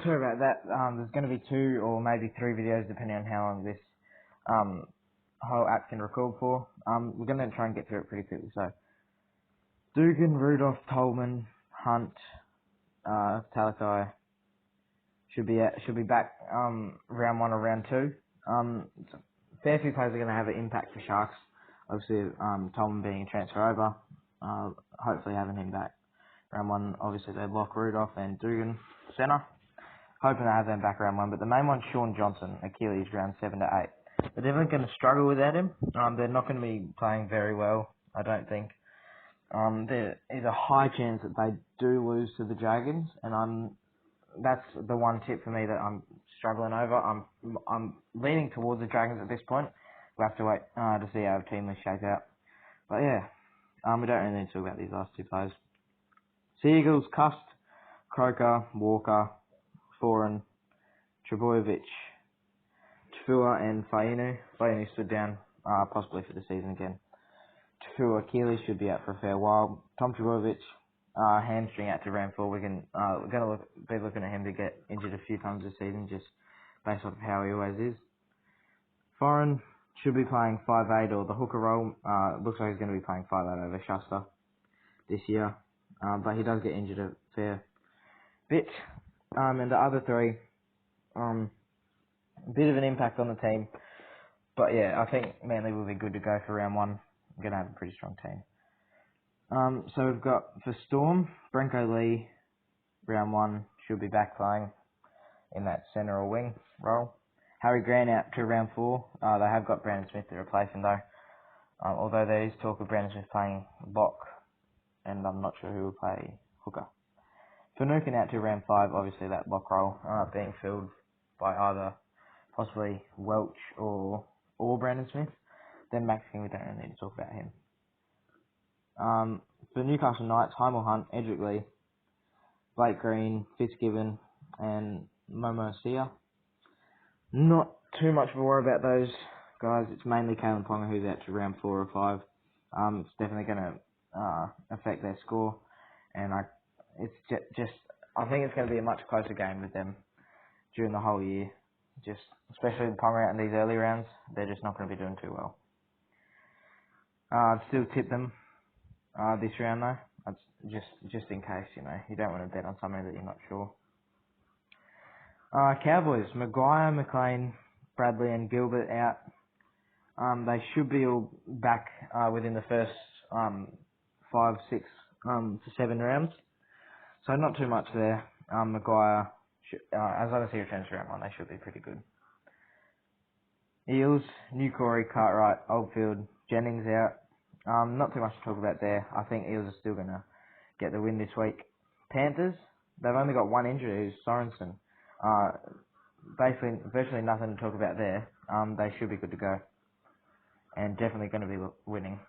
sorry about that. There's going to be 2 or maybe 3 videos depending on how long this um, whole app can record for. We're going to try and get through it pretty quickly. So, Dugan, Rudolph, Tolman, Hunt, Talakai should be back round 1 or round 2. Fair few players are going to have an impact for Sharks. Obviously, Tolman being a transfer over, hopefully having him back round 1. Obviously, they lock Rudolph and Dugan centre. Hoping to have them back round 1, but the main one's Sean Johnson, Achilles round 7 to 8. They're definitely going to struggle without him. They're not going to be playing very well, I don't think. There is a high chance that they do lose to the Dragons, and that's the one tip for me that I'm struggling over. I'm leaning towards the Dragons at this point. We'll have to wait to see how the team will shape out. But yeah, we don't really need to talk about these last 2 players. Sea Eagles, Cust, Croker, Walker, Foran, Trebojevic, Tafua and Fainu. Fainu stood down, possibly for the season again. Tafua Keeley should be out for a fair while. Tom Trebojevic, hamstring out to round 4. We're going to be looking at him to get injured a few times this season, just based off of how he always is. Foran should be playing 5'8", or the hooker role. Looks like he's going to be playing 5'8" over Shuster this year, but he does get injured a fair bit. And the other 3, a bit of an impact on the team. But yeah, I think Manly will be good to go for round 1. I'm going to have a pretty strong team. So we've got, for Storm, Brenko Lee, round 1, should be back playing in that centre or wing role. Harry Grant out to round 4. They have got Brandon Smith to replace him though. Although there is talk of Brandon Smith playing lock, and I'm not sure who will play hooker. Finucane out to round 5, obviously that lock role being filled by either possibly Welch or Brandon Smith. Then Max King, we don't really need to talk about him. For Newcastle Knights, Heimel Hunt, Edric Lee, Blake Green, Fitzgibbon, and Momo Sia. Not too much of a worry about those guys. It's mainly Kalen Ponga who's out to round 4 or 5. It's definitely going to affect their score, and I think it's going to be a much closer game with them during the whole year. Just especially with Ponga out in these early rounds, they're just not going to be doing too well. I'd still tip them this round though. Just in case, you don't want to bet on something that you're not sure. Cowboys, Maguire, McLean, Bradley and Gilbert out. They should be all back within the first 5, 6 to 7 rounds. So not too much there. Maguire, as long as he returns to round 1, they should be pretty good. Eels, New Corey, Cartwright, Oldfield, Jennings out. Not too much to talk about there. I think Eels are still going to get the win this week. Panthers, they've only got 1 injury, who's Sorensen. Basically, virtually nothing to talk about there. They should be good to go. And definitely going to be winning.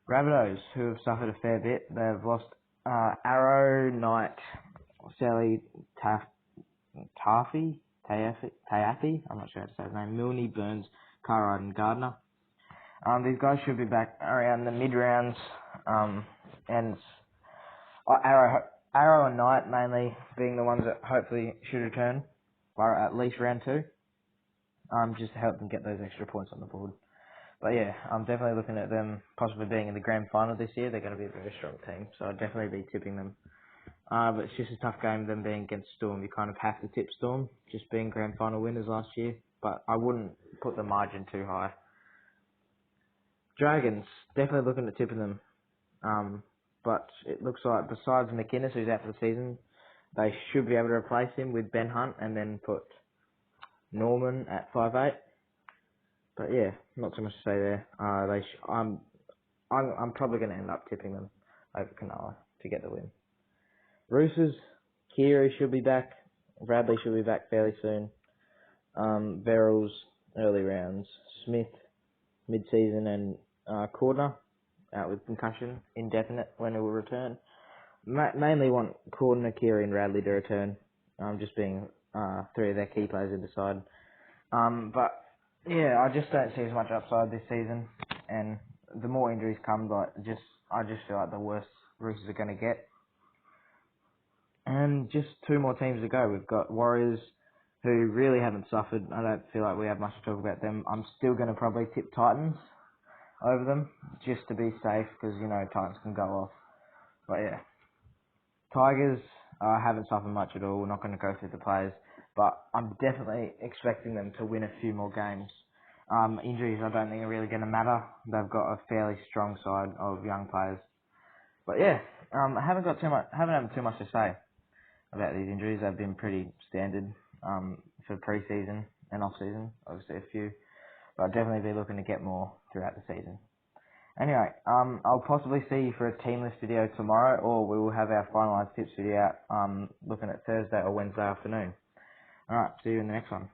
Rabbitohs, who have suffered a fair bit. They've lost Arrow, Knight, Sally, Taaffe, I'm not sure how to say his name, Milne, Burns, Cartwright and Gardner. These guys should be back around the mid-rounds, and Arrow and Knight mainly being the ones that hopefully should return by at least round 2, just to help them get those extra points on the board. But yeah, I'm definitely looking at them possibly being in the grand final this year. They're going to be a very strong team, so I'd definitely be tipping them. But it's just a tough game, them being against Storm. You kind of have to tip Storm, just being grand final winners last year. But I wouldn't put the margin too high. Dragons, definitely looking at tipping them. But it looks like besides McInnes, who's out for the season, they should be able to replace him with Ben Hunt and then put Norman at 5'8". But yeah, not too much to say there. I'm probably going to end up tipping them over Cronulla to get the win. Roosters, Keary should be back. Bradley should be back fairly soon. Verrills, early rounds. Smith, mid-season, and Cordner out with concussion, indefinite when he will return. Mainly want Cordner, Keary, and Radley to return. Just being 3 of their key players in the side. But yeah, I just don't see as much upside this season, and the more injuries come, I just feel like the worse Roosters are going to get. And just 2 more teams to go. We've got Warriors, who really haven't suffered. I don't feel like we have much to talk about them. I'm still going to probably tip Titans over them, just to be safe, because, you know, Titans can go off. But yeah. Tigers haven't suffered much at all. We're not going to go through the players, but I'm definitely expecting them to win a few more games. Injuries I don't think are really going to matter. They've got a fairly strong side of young players. But yeah, I haven't had too much to say about these injuries. They've been pretty standard for pre-season and off-season. Obviously a few, but I'll definitely be looking to get more throughout the season. Anyway, I'll possibly see you for a team list video tomorrow, or we will have our finalised tips video out looking at Thursday or Wednesday afternoon. Alright, see you in the next one.